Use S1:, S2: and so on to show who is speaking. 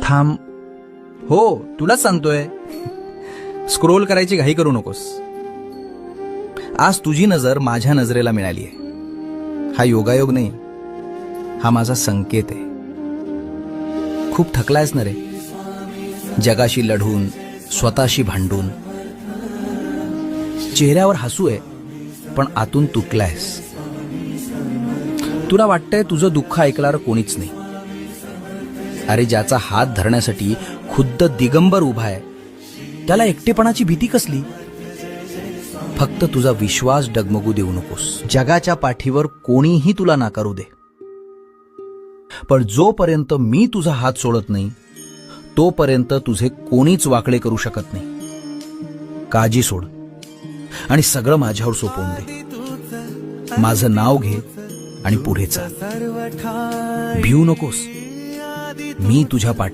S1: थांब. हो, तुलाच सांगतोय. स्क्रोल करायची घाई करू नकोस. आज तुझी नजर माझ्या नजरेला मिळालीये. हा योगायोग नाही, हा माझा संकेत आहे. खूप थकलायस ना रे, जगाशी लढून, स्वतःशी भांडून. चेहऱ्यावर हसू आहे, पण आतून तुटलायस. तुला वाटतंय तुझं दुःख ऐकणारं कोणीच नाही. अरे, ज्याचा हात धरण्यासाठी खुद्द दिगंबर उभा आहे, त्याला एकटेपणाची भीती कसली? फक्त तुझा विश्वास डगमगू देऊ नकोस. जगाच्या पाठीवर कोणीही तुला नाकारू दे, पण जोपर्यंत मी तुझा हात सोडत नाही, तोपर्यंत तुझे कोणीच वाकडे करू शकत नाही. काळजी सोड आणि सगळं माझ्यावर सोपवून दे. माझं नाव घे आणि पुढे चाल. भिवू नकोस. मी तुझ्या पाठी